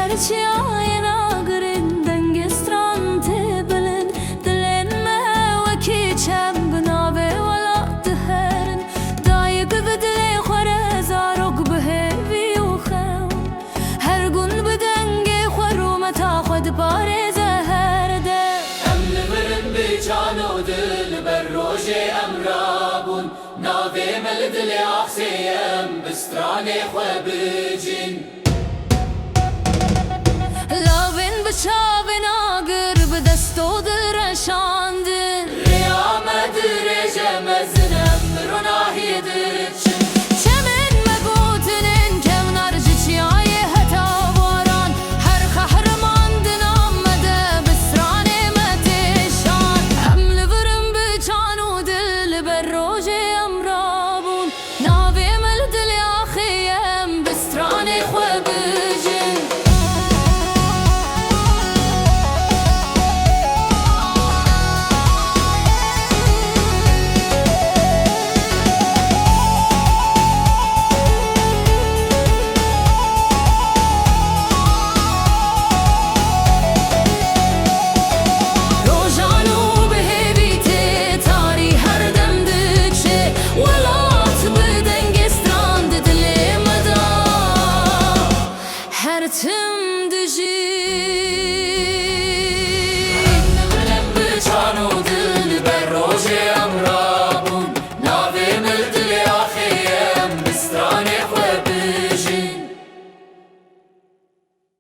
Serçayına gırından gestran tebelen dilen me vekiçem bnave wala teherin dayık bedle xarezarok behevi uxew her gün bedenge xarum taxud pare zeherde eml mirin bican و دل بر روژه امرابون ناوی ملدل اخسیم بستران خوابجین لابن بشابن آگر بدستو